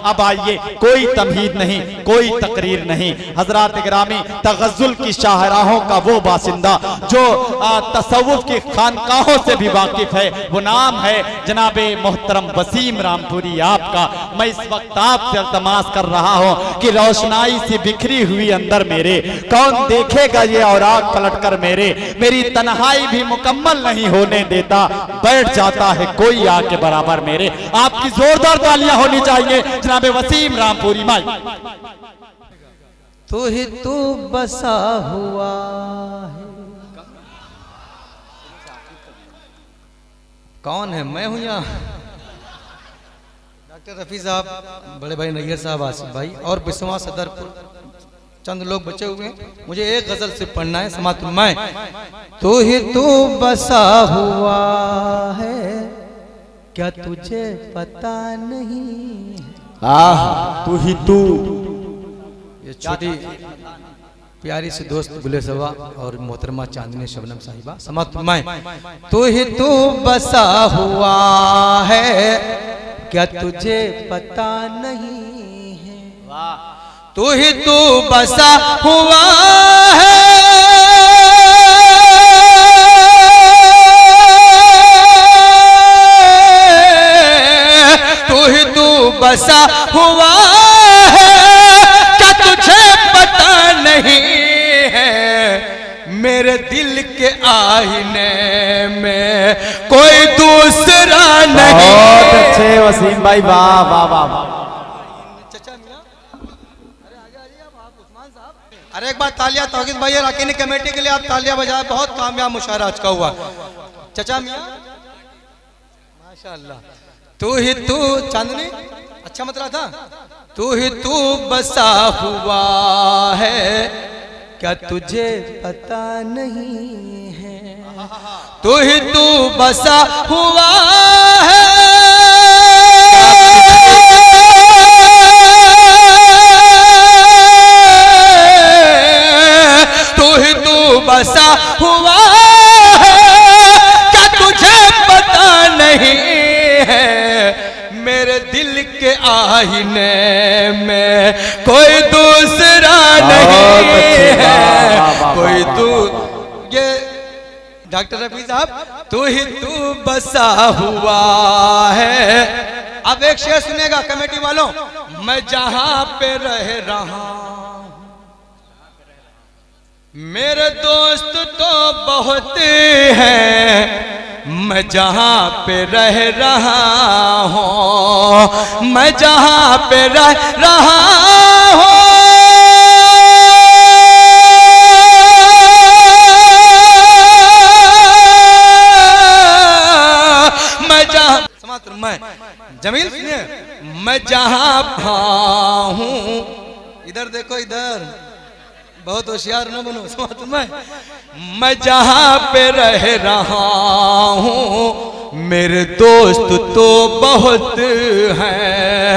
अब आइए, कोई तमहीद नहीं, कोई तकरीर नहीं। हजरात गिरामी, तगज़्ज़ुल की शाहराहों का वो बासिंदा जो तसव्वुफ की खानकाहों से भी वाकिफ है, वो नाम है जनाबे मोहतरम वसीम रामपुरी आपका। मैं इस वक्त आपसे इल्तमास कर रहा हूँ कि रोशनाई सी बिखरी हुई अंदर मेरे, कौन देखेगा ये और आग पलट कर मेरी तन्हाई भी मुकम्मल नहीं होने देता, बैठ जाता है कोई आग के बराबर मेरे। आपकी जोरदार तालियां होनी चाहिए जनाबे वसीम रामपुरी माई। तू ही तू बसा हुआ है। कौन है? मैं हूं यहाँ डॉक्टर रफी साहब, बड़े भाई नैयर साहब, आसिफ भाई और बिस्वा सदरपुर, चंद लोग बचे हुए हैं। मुझे एक गजल से पढ़ना है, समात मैं। तू ही तू बसा हुआ है, क्या तुझे पता नहीं? तू ही तू। ये छोटी प्यारी सी दोस्त बुले सवा और मोहतरमा चांदनी शबनम साहिबा, समात मैं। तू ही तू बसा हुआ है, क्या तुझे पता नहीं है? तू ही तू बसा हुआ है, तू ही तू बसा हुआ है, क्या तुझे पता नहीं है? मेरे दिल के आईने में कोई दूसरा नहीं। बहुत अच्छे वसीम भाई, वाह वाह वाह। अरे एक बार तालियां तौकीद भाई और अकीनी कमेटी के लिए आप तालियां बजाए। बहुत कामयाब मुशायरा आज का हुआ। चचा मियां माशाल्लाह। तू ही तू, चांदनी अच्छा मतलब था। तू ही तू बसा हुआ है, क्या तुझे पता नहीं है? तू ही तू बसा हुआ है, बसा हुआ है, क्या तुझे पता नहीं है? मेरे दिल के आईने में कोई दूसरा नहीं है, कोई तू। ये डॉक्टर रफी साहब, तू ही तू बसा हुआ है। अब एक शेर सुनेगा कमेटी वालों। मैं जहां पे रह रहा, मेरे दोस्त तो बहुत हैं, मैं जहां पे रह रहा हूं, मैं जहां पे रह रहा हूं, मैं जहां समात्र मैं जमील सुनिए, मैं जहां हूं, इधर देखो इधर, बहुत होशियार न बनो। मैं जहां पे रह रहा हूं, मेरे दोस्त तो बहुत हैं,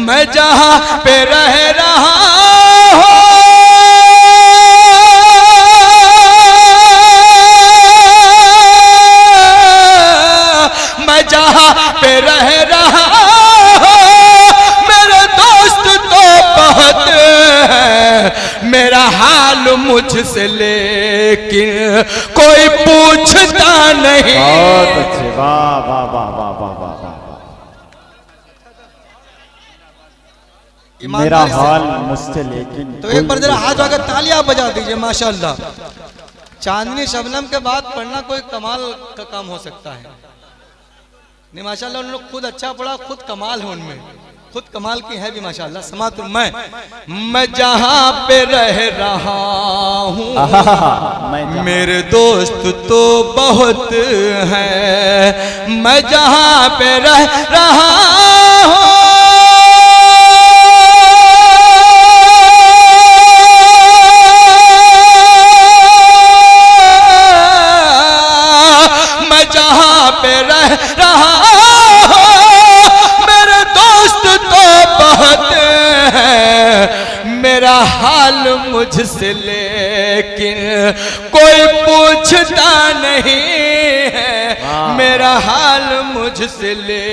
मैं जहां पे रह रहा हूं, मैं जहां पे रह रहा हूं, मेरे दोस्त तो बहुत हैं, मेरा हाल मुझसे लेकिन कोई पूछता नहीं। बहुत अच्छे, वाह वाह वाह वाह वाह वाह वाह। मेरा हाल मुझसे लेकिन, तो एक बार जरा हाथ आकर तालियां बजा दीजिए माशाल्लाह। चांदनी शबनम के बाद पढ़ना कोई कमाल का काम हो सकता है। नहीं माशाल्लाह, उन लोग खुद अच्छा पढ़ा, खुद कमाल है उनमें, खुद कमाल की है भी माशाल्लाह। समात मैं जहां पे रह रहा हूं, मेरे दोस्त तो बहुत हैं, मैं जहां पे रह रहा हूं, मैं जहां पे रह रहा हूं, मेरे दोस्त तो बहुत हैं, मेरा हाल मुझसे लेकिन कोई पूछता नहीं है, मेरा हाल मुझसे ले।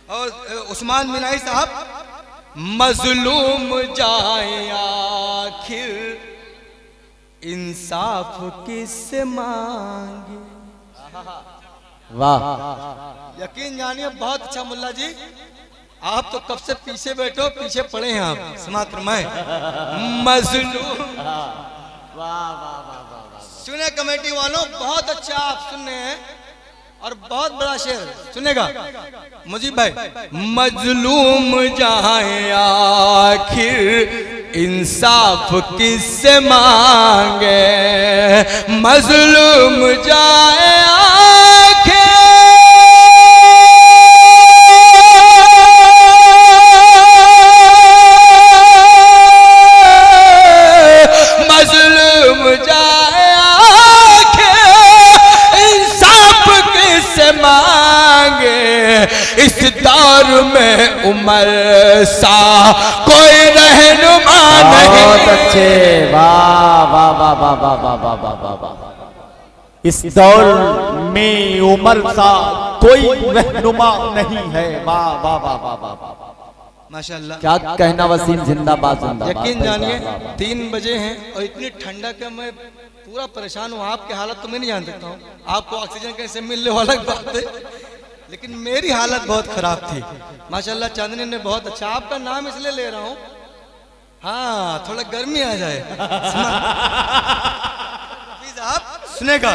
और उस्मान मिनाई साहब, मजलूम जाए आखिर इंसाफ किससे मांगे। वाह, यकीन जानिए बहुत अच्छा मुल्ला जी, आप तो कब से पीछे बैठो, पीछे पड़े हैं आप। समाप्त फरमाएं। मजलूम, सुने कमेटी वालों, बहुत अच्छा आप सुन रहे हैं और बहुत बड़ा शेर सुनेगा मुजीब भाई। मजलूम जाए आखिर इंसाफ किससे मांगे, मजलूम जाए आखिर इस दौर में उमर सा कोई रहनुमा नहीं। बहुत अच्छे, वाह वाह वाह वाह वाह वाह वाह वाह वाह वाह। इस दौर में उमर सा कोई रहनुमा नहीं है। वाह वाह वाह वाह वाह वाह, माशाल्लाह। क्या कहना वसीम, जिंदाबाद जिंदाबाद। यकीन जानिए 3 बजे हैं और इतनी ठंडा का मैं पूरा परेशान हूँ। आपकी हालत तो मैं नहीं जान सकता हूँ, आपको ऑक्सीजन कैसे मिलने वाला बात है, लेकिन मेरी हालत बहुत खराब थी। माशाल्लाह चांदनी ने बहुत अच्छा, आपका नाम इसलिए ले रहा हूँ, हाँ थोड़ा गर्मी आ जाए। प्लीज आप सुनेगा।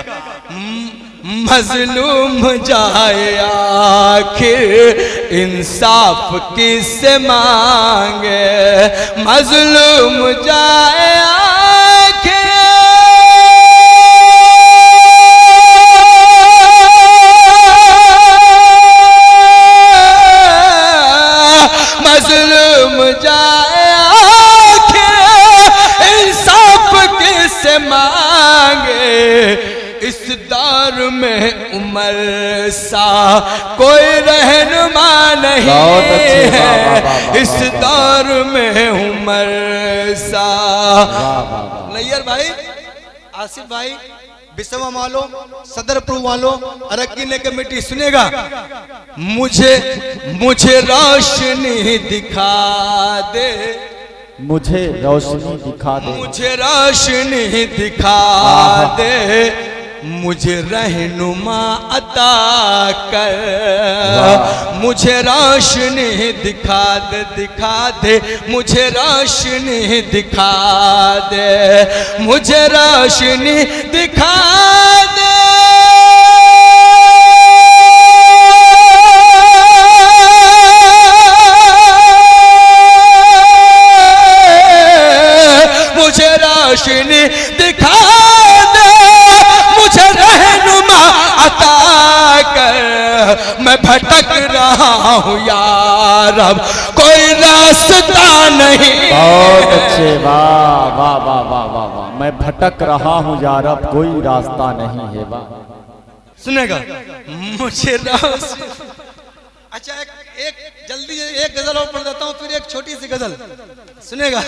मजलूम जाए आखिर इंसाफ किससे मांगे, मजलूम जाए आखिर मजलूम जाए आखिर इंसाफ किससे मांगे। इस दौर में उमर सा कोई रहनुमा नहीं है, इस दौर में उमर सा। नैयर भाई, आसिफ भाई, बिसवा वालों, सदरपुर वालों, अरक्की कमेटी सुनेगा। मुझे रोशनी दिखा दे, मुझे रोशनी दिखा दे, मुझे रोशनी दिखा दे, मुझे रहनुमा अता कर, मुझे रोशनी दिखा दे, मुझे रोशनी दिखा दे, मुझे रोशनी दिखा दे। मुझे रोशनी दिखा दे, मुझे रहनुमा अता कर, मैं भटक रहा हूँ यार अब कोई रास्ता नहीं। बहुत अच्छे, वाह वाह वाह वाह वाह वाह। मैं भटक रहा हूँ यार अब कोई रास्ता नहीं है। वाह, सुनेगा। मुझे रोशनी, अच्छा एक जल्दी एक गजल और पढ़ देता हूँ, फिर एक छोटी सी गजल सुनेगा।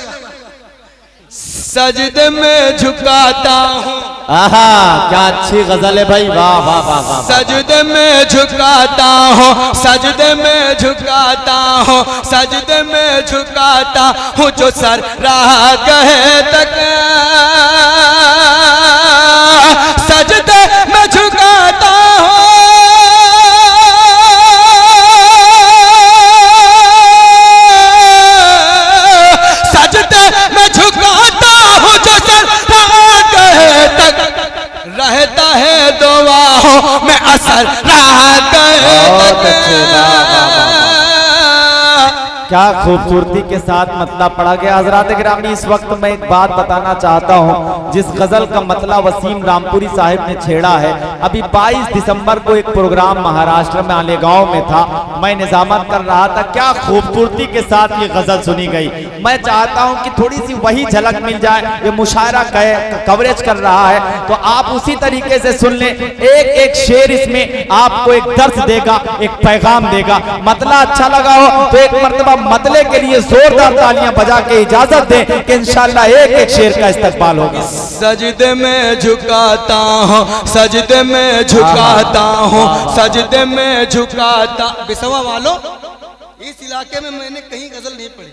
सजदे में झुकाता हूँ, आहा क्या अच्छी गजल है भाई, वाह वाह वाह वाह। सजदे में झुकाता हूँ, सजदे में झुकाता हूँ, सजदे में झुकाता हूँ, जो सर राह गए तक, सजदे में झुकाता हूँ, रहता है दुआओं में असर रहा क्या खूबसूरती के साथ मतलब पढ़ा गया। हजरात गिरामी, इस वक्त मैं एक बात बताना चाहता हूँ, जिस गजल का मतलब वसीम रामपुरी साहिब ने छेड़ा है। अभी 22 दिसंबर को एक प्रोग्राम महाराष्ट्र में आलेगांव में था, मैं निजामत कर रहा था। क्या खूबसूरती के साथ ये गजल सुनी गई। मैं चाहता हूँ कि थोड़ी सी वही झलक मिल जाए। ये मुशायरा कवरेज कर रहा है तो आप उसी तरीके से सुन लें। एक एक शेर इसमें आपको एक दर्स देगा, एक पैगाम देगा। मतला अच्छा लगा हो तो एक मर्तबा मतले के लिए जोरदार तालियां बजा के इजाजत दें कि इंशाअल्लाह एक एक शेर का इस्तकबाल होगा। सजदे में झुकाता हूँ, सजदे में झुकाता हूँ, सजदे में झुकाता। बिसवा वालों इस इलाके में मैंने कहीं गजल नहीं पढ़ी।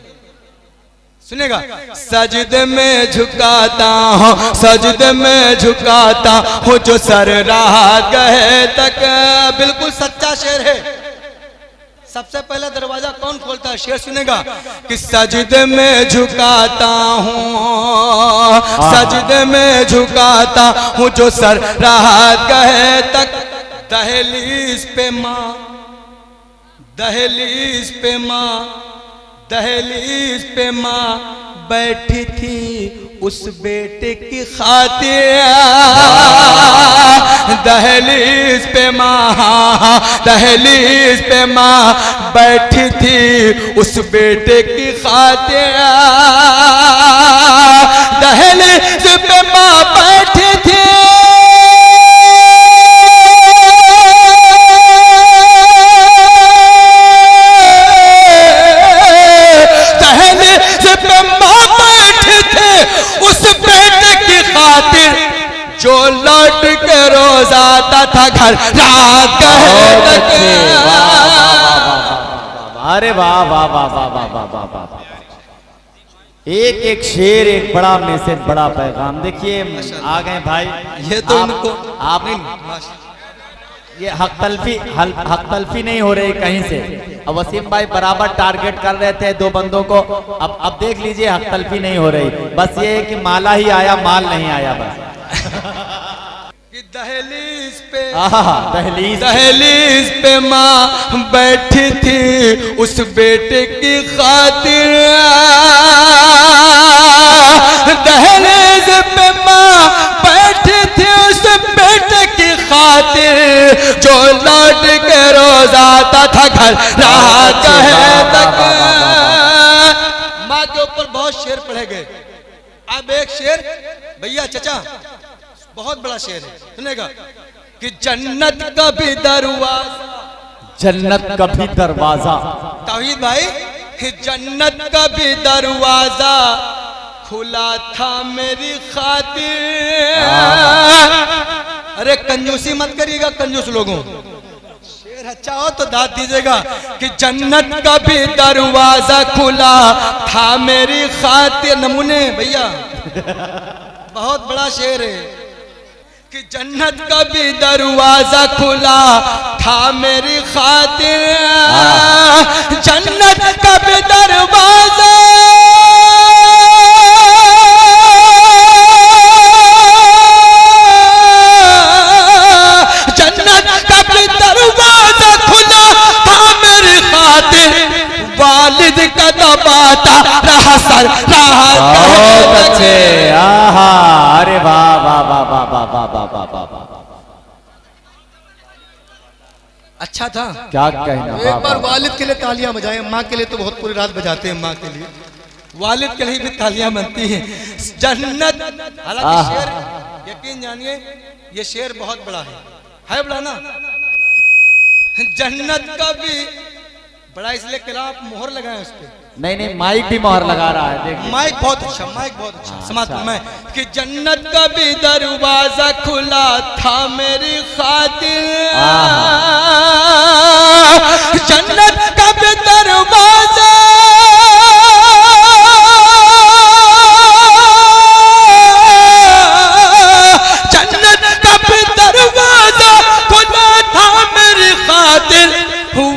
सुनेगा, सजदे में झुकाता हूँ, सजदे में झुकाता हूँ जो सर रहा गए तक। बिल्कुल सच्चा शेर है। सबसे पहला दरवाजा कौन खोलता है? शेर सुनेगा कि सजदे में झुकाता हूँ, सजदे में झुकाता हूँ जो सर रहा गए तक। दहलीज पे माँ, दहलीज पे माँ, दहलीज पे माँ बैठी थी उस बेटे की खातिर। दहलीज पे माँ, दहलीज पे माँ बैठी थी उस बेटे की खातिर। दहलीज पे माँ बैठी थी, जो लौट के रोज आता था घर रात गए तक। अरे वाह वाह वाह वाह वाह वाह वाह वाह। एक एक शेर, एक बड़ा मैसेज, बड़ा पैगाम। देखिए आ गए भाई, ये तो इनको आप ये हक तलफी नहीं हो रही कहीं से। अब वसीम भाई बराबर टारगेट कर रहे थे दो बंदों को। अब देख लीजिए हक तलफी नहीं हो रही, बस ये है कि माला ही आया, माल नहीं आया बस। कि दहलीज पे, दहलीज दहलीज पे माँ बैठी थी उस बेटे की खातिर। दहलीज पे माँ बैठी थी उस बेटे की खातिर जो लौट के रोज आता था घर रात गए तक। माँ के ऊपर बहुत शेर पढ़े गए। अब एक शेर भैया चचा बहुत बड़ा शेर है, सुनेगा कि जन्नत का भी दरवाजा, जन्नत का भी दरवाजा। तौहीद भाई, कि जन्नत का भी दरवाजा खुला था मेरी खातिर। अरे कंजूसी मत करिएगा कंजूस लोगों, शेर अच्छा हो तो दाद दीजिएगा। कि जन्नत का भी दरवाजा खुला था मेरी खातिर। नमूने भैया बहुत बड़ा शेर है कि जन्नत का भी दरवाजा खुला था मेरी खातिर। जन्नत का भी दरवाजा, जन्नत का भी दरवाजा खुला था मेरी खातिर। वालिद का दबाता रहा सर राहत। अरे वाह वाह वाह वाह वाह वाह वाह वाह वाह वाह। अच्छा था, क्या कहना। एक बार वालिद के लिए तालियां बजाएं। माँ के लिए तो बहुत पूरी रात बजाते हैं, माँ के लिए, वालिद के लिए भी तालियां बनती हैं। जन्नत, हालांकि शेर यकीन जानिए ये शेर बहुत बड़ा है बड़ा ना। जन्नत का भी बड़ा, इसलिए कि आप मोहर लगाए उस पर। नहीं माइक भी मोहर लगा रहा है, देखिए माइक बहुत अच्छा, माइक बहुत अच्छा। समाज में कि जन्नत का भी दरवाजा खुला था मेरी खातिर। जन्नत का भी दरवाजा, जन्नत का भी दरवाजा खुला था मेरी खातिर।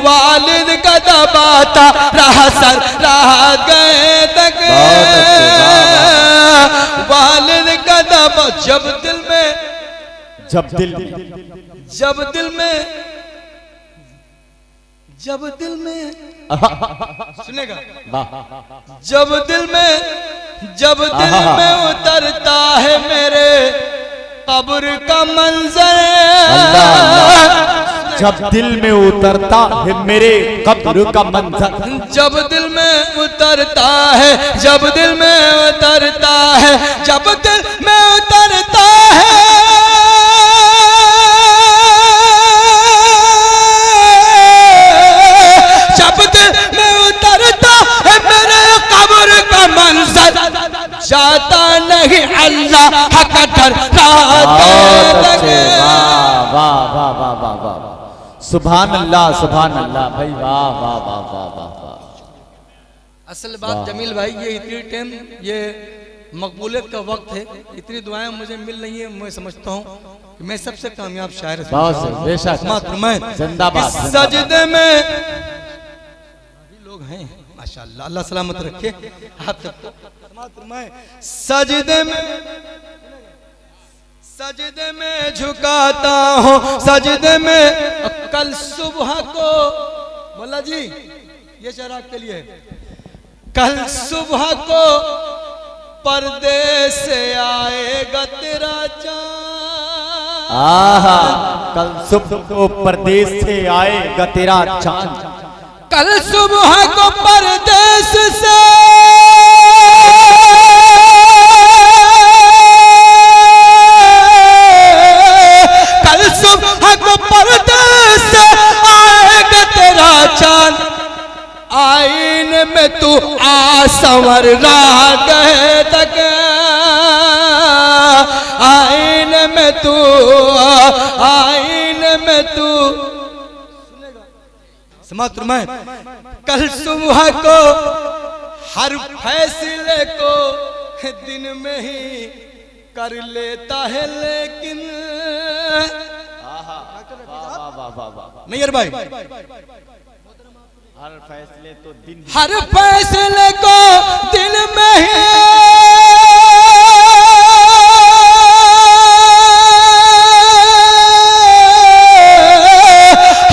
वालिद का दबाता रहा सर रात गए तक। वालिद का दबा, जब दिल में, जब दिल सुनेगा, जब दिल में उतरता है मेरे कब्र का मंजर। जब दिल में उतरता है मेरे कब्र का मंजर। जब दिल में उतरता है, जब दिल में उतरता है, जब दिल में उतरता है, जब दिल में उतरता है मेरे कब्र का मंजर। जाता नहीं अल्लाह का डर रात लगे। वाह वाह वाह वाह वाह, सुभान अल्लाह भाई, वाह वाह वाह वाह वाह वाह। असल बात जमील भाई, ये इतनी टाइम ये मकबूलियत का वक्त है, इतनी दुआएं मुझे मिल रही है, मैं समझता हूँ कि मैं सबसे कामयाब शायर जिंदाबाद। सजदे में लोग हैं माशाअल्लाह, अल्लाह सलामत रखे आप सबको। सजदे में झुकाता हूँ, सजदे में कल सुबह को, बोला जी ये शेर आपके लिए, कल सुबह को परदेस से आएगा तेरा चांद। आहा, कल सुबह को परदेस से आएगा तेरा चांद। कल सुबह को परदेस से परदेस से आएगा तेरा चांद। आईने में तू आ संवर गए तक, आईने में तू, आईने में तू समात मैं। कल सुबह को हर फैसले को दिन में ही कर लेता है, लेकिन नैयर भाई हर फैसले तो दिन, हर फैसले को दिन में ही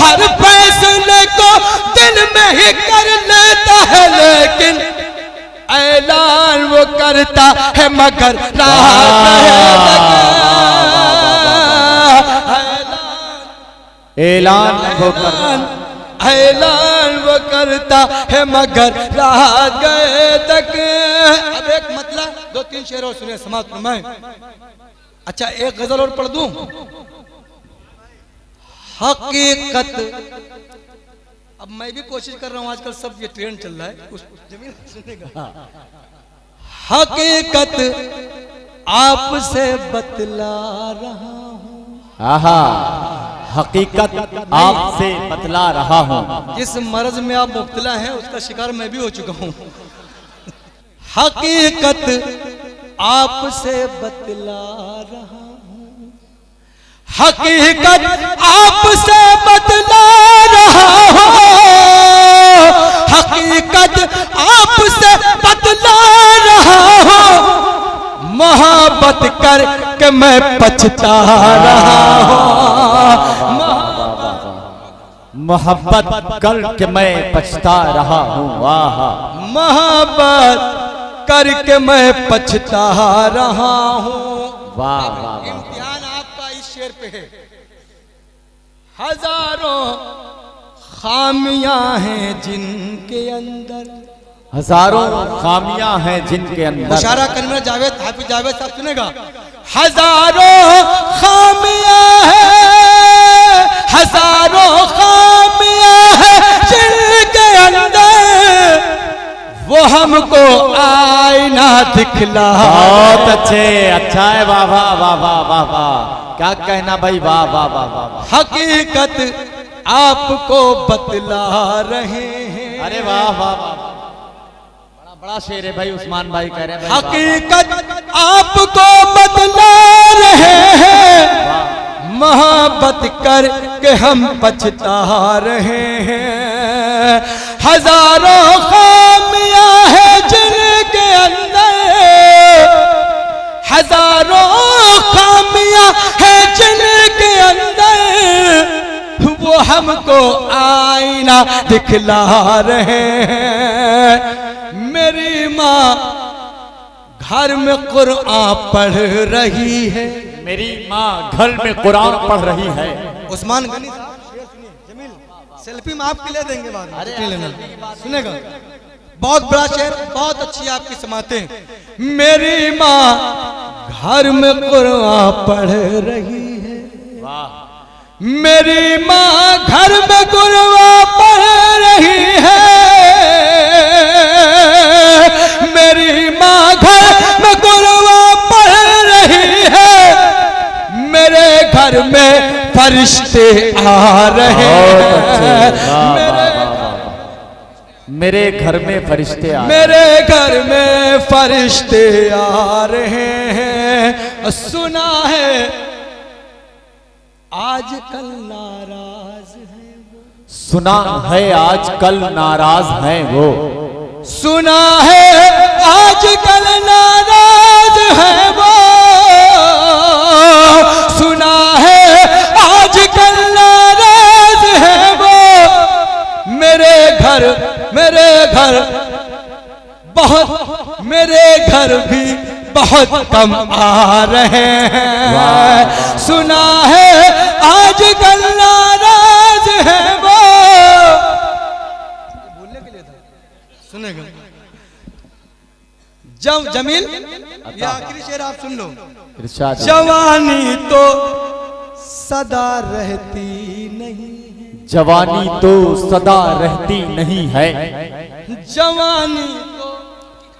हर फैसले को दिन में ही कर लेता है, लेकिन ऐलान वो करता है मगर ऐलान वो ऐलान वो करता है मगर रह गए तक। अब एक मतलब दो तीन शेर और सुनिए समाप्त में। अच्छा एक गजल और पढ़ दूं। हकीकत, अब मैं भी कोशिश कर रहा हूं, आजकल सब ये ट्रेंड चल रहा है, जमीन सुनेगा। हकीकत आपसे बतला रहा हूं, आहा, हकीकत आपसे बतला रहा हूँ। जिस मर्ज में आप मुब्तला हैं उसका शिकार मैं भी हो चुका हूँ। हकीकत आपसे बतला रहा हूँ, हकीकत आपसे बतला रहा हूँ, हकीकत आपसे बतला रहा हूँ। मोहब्बत कर के मैं पछता रहा हूँ, मोहब्बत कर के मैं पछता रहा हूँ। वाह, मोहब्बत करके मैं पछता रहा हूँ। वाह वाह, इम्तिहान आपका इस शेर पे है। हजारों खामियां हैं जिनके अंदर, हजारों खामियां हैं जिनके अंदर। मुशारा करना जावेद, हाफिज जावेद साहब सुनेगा। हजारों खामियां हैं, हजारों खामियां हैं जिनके अंदर, वो हमको आईना दिखला। बहुत अच्छे, अच्छा है, वाह वाह वाह वाह वाह वाह, क्या कहना भाई, वाह वाह वाह वाह। हकीकत आपको बतला रहे हैं। अरे वाह वाह वाह, बड़ा शेर है भाई, उस्मान भाई कह रहे हैं। हकीकत आपको बतला रहे हैं, मोहब्बत कर के हम पछता रहे हैं। हजारों खामियां हैं जिनके अंदर, हजारों खामियां हैं जिनके अंदर, वो हमको आईना दिखला रहे हैं। मेरी माँ घर में कुरान पढ़ रही है, मेरी माँ घर में कुरान पढ़ रही है। उस्मान गनी जमील सेल्फी में आपके लिए देंगे बाद में, अरे लेना सुनेगा। बहुत बड़ा शेर, बहुत अच्छी आपकी समातें। मेरी माँ घर में कुरान पढ़ रही है, वाह, मेरी माँ घर में कुरान पढ़ रही है, मेरी माँ घर में कुरान पढ़ रही है। मेरे घर में फरिश्ते आ रहे हैं, मेरे घर में फरिश्ते आ मेरे घर में फरिश्ते आ रहे हैं। सुना है आजकल नाराज है वो, सुना है आजकल नाराज हैं वो, सुना है आजकल नाराज है वो, सुना है आजकल नाराज है वो। मेरे घर बहुत, मेरे घर भी बहुत कम आ रहे हैं। सुना है आजकल नाराज है वो। बोलने के लिए था, सुनेगा जब जमील, ये आखिरी शेर आप सुन लो। इरशाद। जवानी तो सदा रहती नहीं, जवानी तो सदा रहती नहीं है, जवानी तो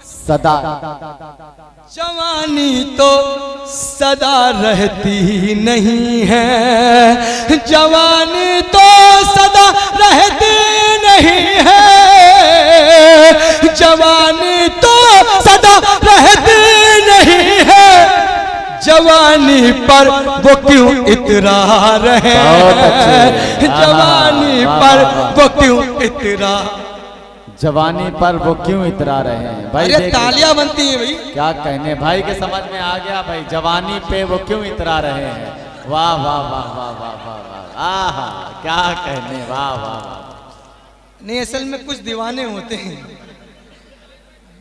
सदा, जवानी तो सदा रहती नहीं है, जवानी तो सदा रहती नहीं है, जवानी तो सदा रहती नहीं है। जवानी पर वो क्यों इतरा रहे हैं, जवानी पर वो क्यों इतरा, जवानी पर वो क्यों इतरा रहे हैं भाई। अरे तालियां बनती है भाई, क्या कहने भाई के समझ में आ गया भाई, जवानी पे वो क्यों इतरा रहे हैं। वाह वाह वाह वाह वाह वाह वाह, आहा क्या कहने, वाह वाह वाह। नहीं असल में कुछ दीवाने होते हैं।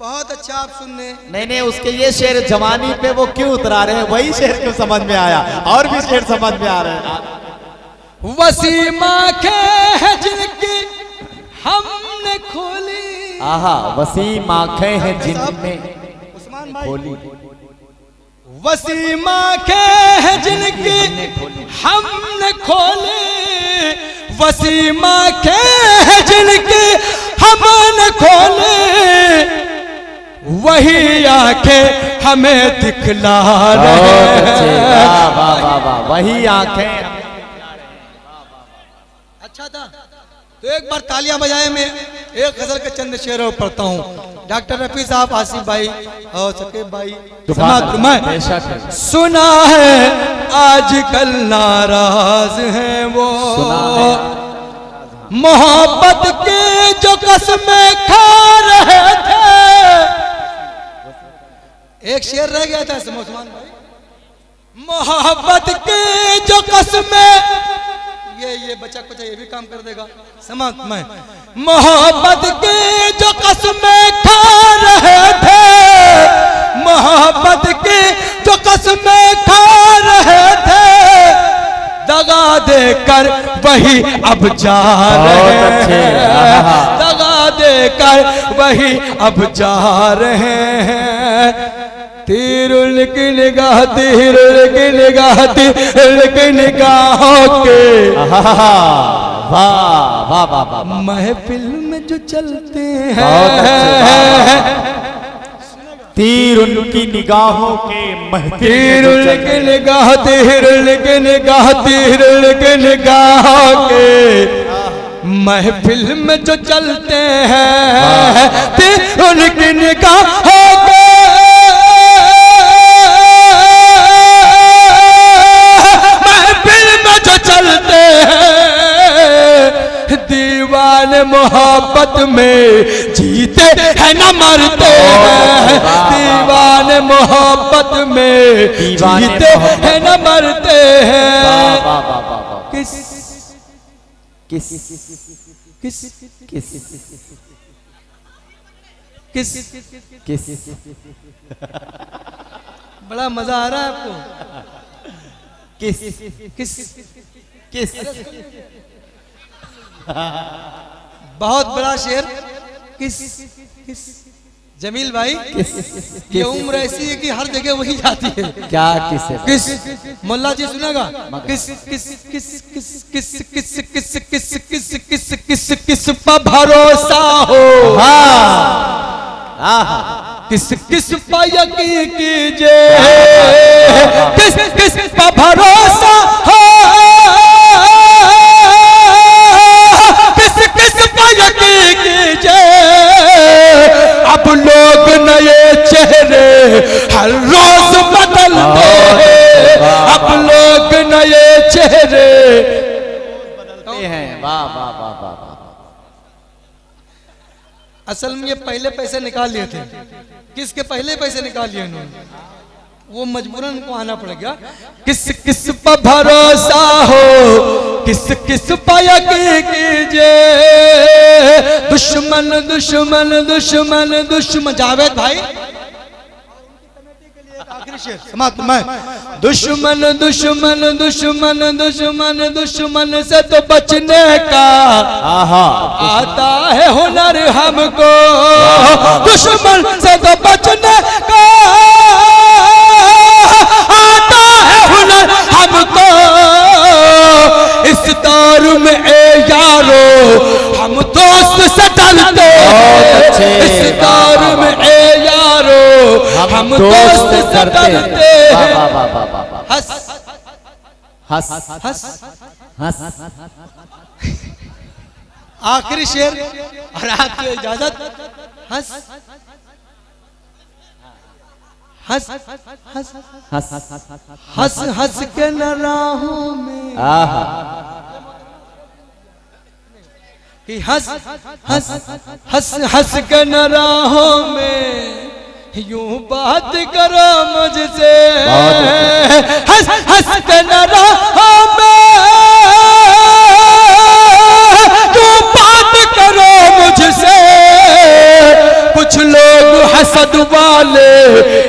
बहुत अच्छा आप सुनने। नहीं उसके ये शेर जवानी पे वो क्यों उतरा रहे हैं, वही शेर क्यों समझ में आया, और भी शेर समझ में आ रहे हैं। वसीम आंखें हैं जिनकी हमने खोली, आहा वसीम आंखें हैं जिनने खोली, वसीम आंखें हैं जिनकी हमने खोली, वसीम आंखें हैं जिनकी हमने खोली, वही आंखें हमें दिखला रहे हैं। वाह वाह वाह, वही आंखें। अच्छा था तो एक बार तालियां बजाए। मैं एक गजल के चंद शेरों पढ़ता हूँ। डॉक्टर रफी साहब, आसिफ भाई और सकीब भाई समात। सुना है आजकल नाराज हैं वो, मोहब्बत की जो कसमें खा रहे थे। एक शेर रह गया था उस्मान भाई, मोहब्बत की जो कसमें, ये बच्चा कुछ ये भी काम कर देगा समात में। मोहब्बत की जो कसमें खा रहे थे, मोहब्बत की जो कसमें खा रहे थे, दगा देकर वही अब जा रहे हैं, दगा देकर वही अब जा रहे हैं। तीरुल की निगाह, तीरुल की निगाह, तीरुल की निगाहों के, वाह वाह वाह वाह, महफिल में जो चलते हैं, तीर उनकी निगाहों के, तीरुल की निगाह, तीरुल की निगाह, तीरुल की निगाहों के, महफिल में जो चलते हैं, तीरुल की निगाहों के, चलते हैं। दीवाने मोहब्बत में जीते हैं न मरते हैं, दीवाने मोहब्बत में जीते हैं न मरते हैं। किस किस किस किस किस किस बड़ा मजा आ रहा है आपको। किस किस किस बहुत बड़ा शेर। किस किस जमील भाई, ये उम्र ऐसी है कि हर जगह वही जाती है। क्या किस है? किस मुल्ला जी सुनेगा। किस किस किस किस किस किस किस किस किस किस किस किस पर भरोसा हो, किस किस पर यकीन कीजिए, किस किस पर भरोसा हो, किस किस पर यकीन कीजिए। अब लोग नए चेहरे हर रोज बदलते हैं, अब लोग नए चेहरे बदलते हैं। वाह वाह वाह वाह वाह। असल में ये पहले पैसे निकाल लिए थे, किसके पहले पैसे निकाल लिए इन्होंने, वो मजबूरन उनको आना पड़ गया। किस किस पर भरोसा हो, किस किस पर यकीन कीजिए, दुश्मन दुश्मन दुश्मन दुश्मन। जावेद भाई आखिरी शेर समाप्त मैं। दुश्मन दुश्मन दुश्मन दुश्मन दुश्मन से तो बचने का आता है हुनर हमको, दुश्मन से तो बचने का आता है हुनर हमको। इस दौर में ए यारो हम दोस्त से डरते, इस दौर में ए यारो हम दोस्त से डरते। हंस हंस हंस हंस। आखिरी शेर और आपकी इजाजत। हंस हंस हंस हंस हंस हंस के न राहों में कि हंस हंस हंस हंस के न राहों में यूं बात करो मुझसे, हंस हंस के न राहों में यूं बात करो मुझसे। कुछ लोग हसद वाले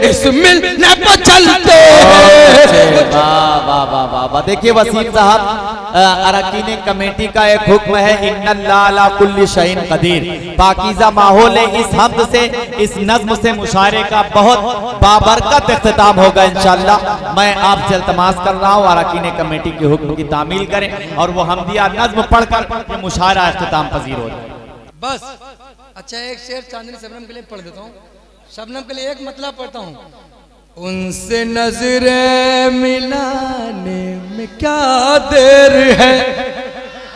इस मिलने पर चलते हैं। वाह वाह वाह वाह। देखिए वसीम साहब, अरकीन कमेटी का एक हुक्म है, इन्नल्लाह अला कुल्ली शैइन कदीर। पाकीज़ा माहौल है, इस हम्द से, इस नज्म से मुशायरे का बहुत बाबरकत इख्तिताम होगा इंशाअल्लाह। मैं आपसे इल्तमास कर रहा हूँ अरकीन कमेटी के हुक्म की तामील करें और वो हमदिया नज्म पढ़कर ये मुशायरा इख्तिताम पजीर हो जाए। बस अच्छा एक शेर चांदनी शबनम के लिए पढ़ देता हूँ, शबनम के लिए एक मतलब पढ़ता हूँ। उनसे नजरें मिलाने में क्या देर है,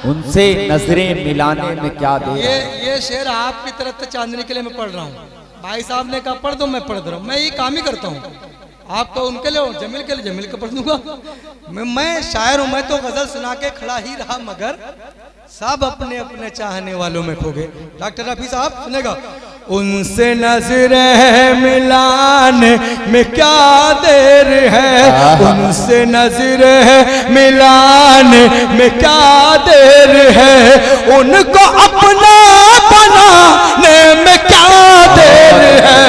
उनसे नजरें मिलाने में क्या देर है। ये शेर आपकी तरफ से चांदनी के लिए मैं पढ़ रहा हूँ। भाई साहब ने कहा पढ़ दो, मैं पढ़ रहा हूँ। मैं ये काम ही करता हूँ। आप तो उनके लिए, जमील के लिए जमील का पढ़ दूंगा। मैं शायर हूँ, मैं तो गजल सुना के खड़ा ही रहा, मगर सब अपने अपने चाहने वालों में खो गए। डॉक्टर रफी साहब सुनेगा। उनसे नजरें मिलाने में क्या देर है, उनसे नजरें मिलाने में क्या देर है, उनको अपना बनाने में क्या देर है,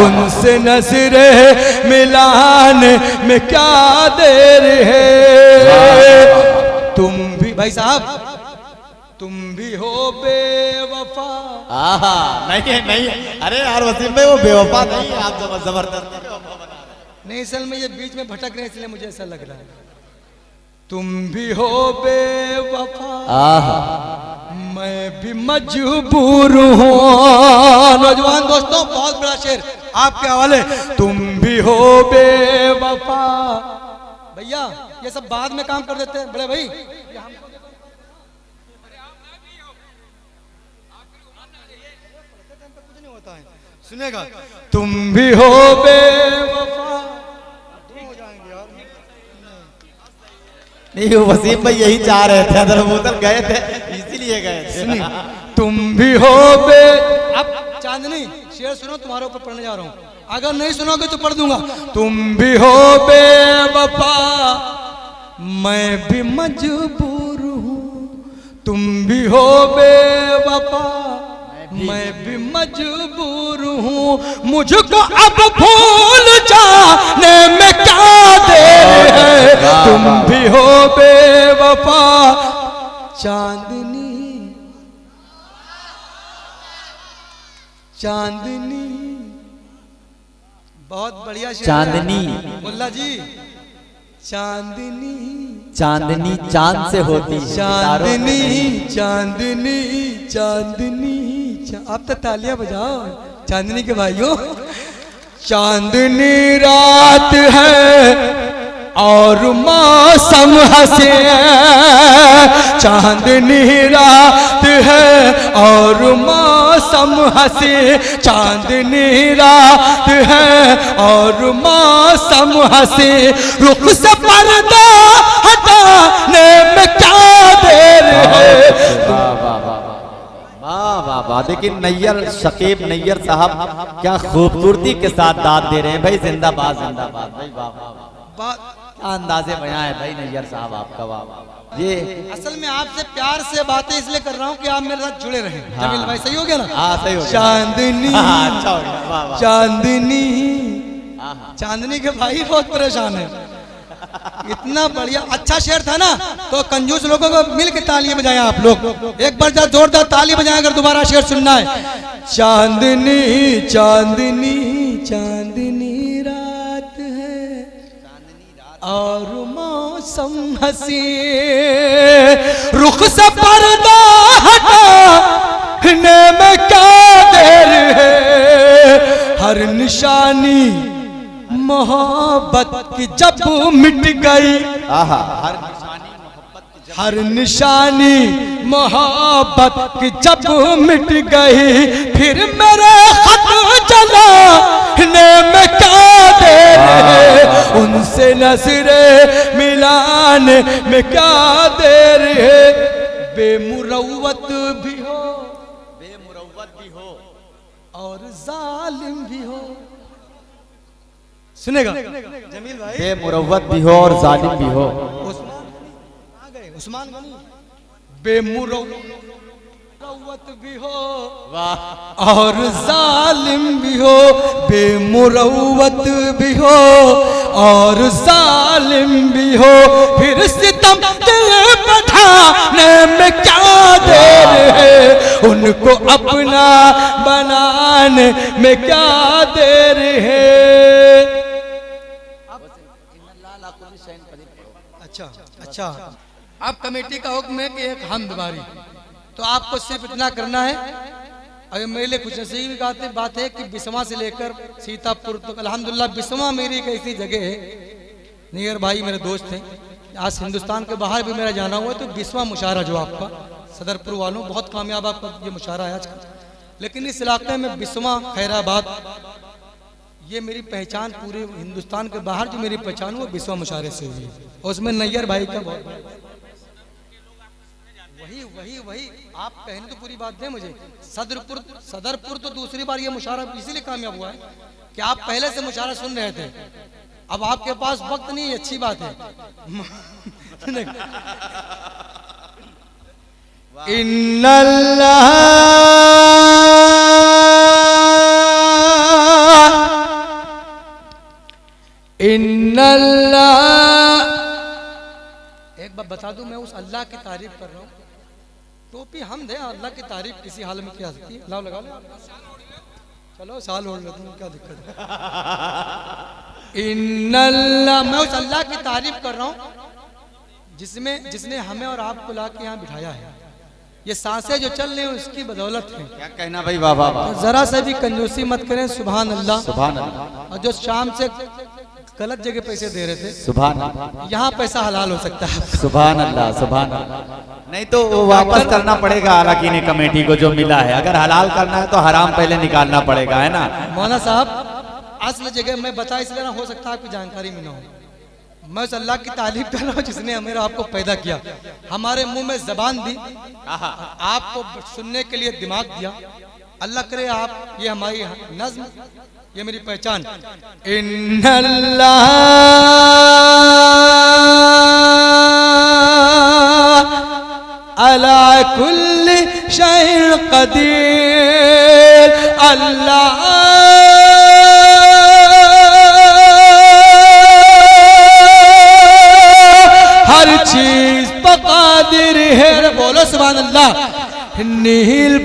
उनसे नजरें मिलाने में क्या देर है। तुम भी भाई साहब तुम भी हो बेवफा। नहीं नहीं, अरे यार वसीम भाई वो बेवफा नहीं है, आप जबरदस्त नहीं, असल में ये बीच में भटक रहे इसलिए मुझे ऐसा लग रहा है। तुम भी हो बेवफा, मैं भी मजबूर हूँ। नौजवान दोस्तों बहुत बड़ा शेर आपके हवाले। तुम भी हो बेवफा। भैया ये सब बाद में काम कर देते हैं बड़े भाई। सुनेगा। तुम भी हो बेवफा। नहीं वसीम भाई यही चाह रहे थे, अदर गए थे इसीलिए गए थे। तुम भी हो बे। अब चांदनी शेर सुनो, तुम्हारे ऊपर पढ़ने जा रहा हूँ, अगर नहीं सुनोगे तो पढ़ दूंगा। तुम भी हो बेवफा, मैं भी मजबूर हूँ। तुम भी हो बेवफा, मैं भी मजबूर हूँ। मुझको अब भूल जाने में क्या देर है। तुम भी हो बेवफा। चांदनी चांदनी बहुत बढ़िया शेर। चांदनी मुल्ला जी, चांदनी चांदनी चांद से होती है। चांदनी चांदनी चांदनी आप तो तालियां बजाओ चांदनी के भाइयों। चांदनी रात है और मौसम हंसे, चांदनी रात है और मौसम हंसे, चांदनी रात है और मौसम हंसे, रुख से पर्दा हटाने में क्या देर है। वाह वाह वाह। लेकिन नैयर शकीब नैयर साहब क्या खूबसूरती के साथ दाद दे रहे हैं भाई, जिंदाबाद जिंदाबाद भाई, वाह वाह, क्या अंदाजे बयां है भाई नैयर साहब आपका, वाह वाह। ये असल में आपसे प्यार से बातें इसलिए कर रहा हूँ कि आप मेरे साथ जुड़े रहे। हाँ। जमील भाई सही हो गया ना? हाँ सही हो गया। चांदनी, अच्छा हो गया, वाह वाह। चांदनी, चांदनी के भाई बहुत परेशान है। इतना बढ़िया अच्छा शेर था ना, तो कंजूस लोगों को मिल के तालियां बजाएं आप लोग, एक बार जरा जोरदार ताली बजाएं अगर दोबारा शेर सुनना है। चांदनी चांदनी चांदनी रात है और मौसम हंसी, रुख से पर्दा हटाने में क्या देर है, हर निशानी मोहब्बत की जब मिट गई, हर निशानी मोहब्बत की जब मिट गई, फिर मेरे खत जलाने में क्या देर है, उनसे नजरे मिलाने में क्या देर है, बेमुरव्वत भी हो, बेमुरव्वत भी हो और जालिम भी हो। सुनेगा जमील भाई? बेमुरव्वत भी हो और जालिम भी हो। उस्मान गनी, बेमुरव्वत भी हो और जालिम भी हो, बेमुरव्वत भी हो और जालिम भी हो, फिर सितम दिल बढ़ाने में क्या देर है, उनको अपना बनाने में क्या देर है। अच्छा अच्छा, अब कमेटी का हुक्म है कि एक हम दुबारी, तो आपको सिर्फ इतना करना है। अगर मेरे लिए कुछ नसीब की बात है कि बिस्वा से लेकर सीतापुर तक, अल्हम्दुलिल्लाह बिस्वा मेरी एक ऐसी जगह है, नियर भाई मेरे दोस्त हैं, आज हिंदुस्तान के बाहर भी मेरा जाना हुआ है, तो बिस्वा मुशायरा जो आपका सदरपुर वालों बहुत कामयाब आपका ये मुशायरा है आज का, लेकिन इस इलाके में बिस्वा खैराबाद ये मेरी पहचान पूरे हिंदुस्तान के बाहर जो मेरी पहचान वो बिस्वा मुशायरे से हुई है, और उसमें नैयर भाई का बहुत वही वही वही आप कहने तो पूरी बात दें मुझे। सदरपुर तो दूसरी बार ये मुशायरा इसीलिए कामयाब हुआ है कि आप पहले से मुशायरा सुन रहे थे, अब आपके पास वक्त नहीं, अच्छी बात है। इन्नल्लाह इन्नल्लाह, एक बार बता दूं, मैं उस अल्लाह की तारीफ कर रहा हूँ। टोपी हम दे, अल्लाह की तारीफ किसी हाल में क्या सकती है। लाओ लगा लो, चलो साल ओढ़ लेता हूँ, क्या दिक्कत है। इन्नल्लाह, मैं उस अल्लाह की तारीफ कर रहा हूँ जिसने हमें और आपको ला के यहाँ बिठाया है। ये सांसें जो चल रही हैं उसकी बदौलत है। क्या कहना भाई, वाह वाह वाह। तो जरा सा भी कंजूसी मत करें, सुभान अल्लाह सुभान अल्लाह। और जो शाम से गलत जगह पैसे दे रहे थे, सुभान अल्लाह, यहाँ पैसा हलाल हो सकता है। सुभान अल्लाह सुभान अल्लाह। नहीं तो वो वापस करना पड़ेगा अराकीनी कमेटी को जो मिला है, अगर हलाल करना है तो हराम पहले निकालना पड़ेगा, है ना मौलाना साहब। असल जगह मैं बता इसलिए ना, हो सकता है आपकी जानकारी में ना हो, मैं उस अल्लाह की तारीफ कर रहा हूँ जिसने हमें आपको पैदा किया, हमारे मुंह में जबान दी, आपको सुनने के लिए दिमाग दिया। अल्लाह करे आप ये हमारी नज्म, ये मेरी पहचान। इन्नल्लाह अला कुल्ली शैइन कदीर, अल्लाह हर चीज पर कादिर है। बोलो सुभान अल्लाह। नील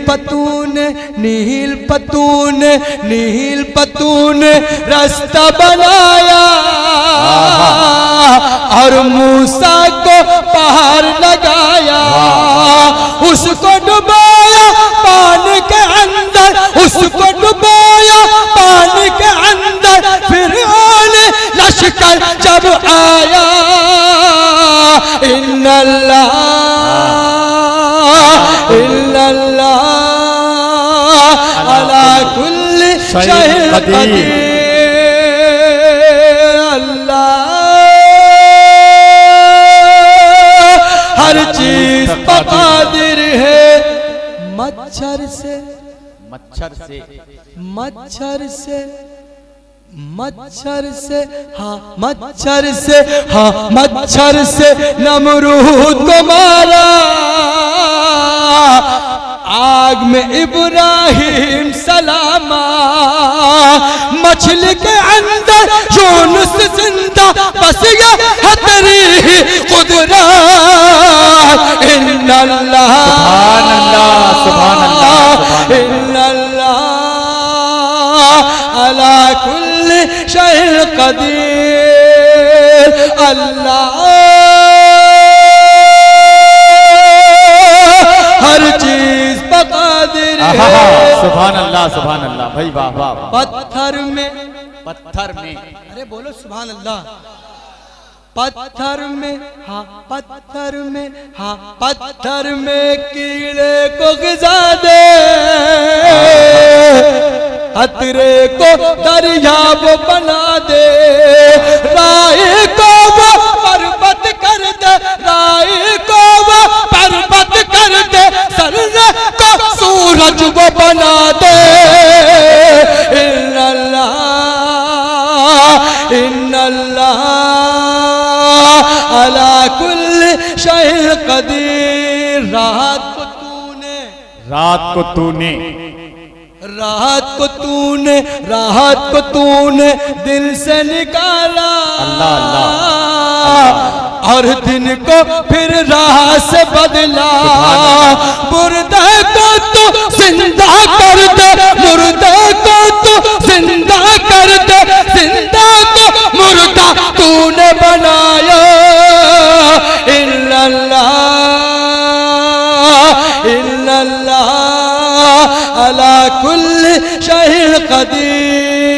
पतून रास्ता बनाया और मूसा को पहाड़ लगाया, उसको डुबाया पानी के अंदर, उसको डुबाया पानी के अंदर, फिर लश्कर जब आया कदीर। अल्लाह हर चीज पर कादिर है। मच्छर से मच्छर से मच्छर से मच्छर से हाँ मच्छर से हाँ मच्छर से नमरूद को मारा। आग में इब्राहिम सलामा। मछली के अंदर यूनुस जिंदा। बस ये है तेरी कुदरत। इन्नल्लाह सुभान अल्लाह सुभान अल्लाह इन्नल्लाह अला कुल्ली शैइन कदीर। अल्लाह हर चीज पर कादिर है। सुभान अल्लाह सुभान अल्लाह। भाई वाह वाह। पत्थर में अरे बोलो सुभान अल्लाह। पत्थर में हाँ पत्थर में हाँ पत्थर में कीड़े को गिजा दे। खतरे को दरिया वो बना दे। राय को वो पर्वत कर दे। राय को वो पर्वत कर दे। सर्रे को सूरज वो बना दे। इन्नल्लाह इन्नल्लाह अला कुल्ली शैइन कदीर। रात को तूने दिल से निकाला। अल्लाह अल्लाह और दिन को फिर राह से बदला। मुर्दे को तू जिंदा कर दे। मुर्दे को तू जिंदा कर दे। जिंदा को मुर्दा तूने बनाया। इल्लल्लाह इल्लल्लाह अला कुल्ली शैइन कदीर।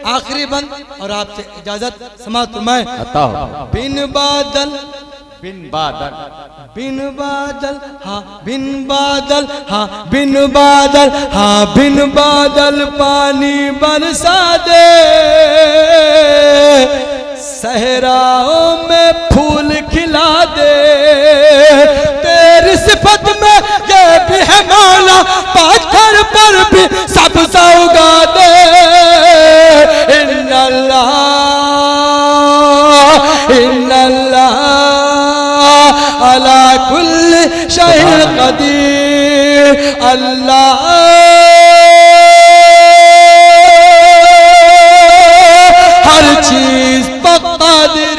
आखिरी बंद और आपसे इजाजत समाअत फरमाएं। बिन बादल बिन बादल बिन बादल हाँ बिन बादल हाँ बिन बादल हाँ बिन बादल पानी बरसा दे। सहराओं में फूल खिला दे। तेरी सिफत में ये भी है मौला। पत्थर पर भी सब्ज़ा उगा दे। इन्नल्लाह इन्नल्लाह अला कुल्ली शैइन कदीर। अल्लाह हर चीज पर कादिर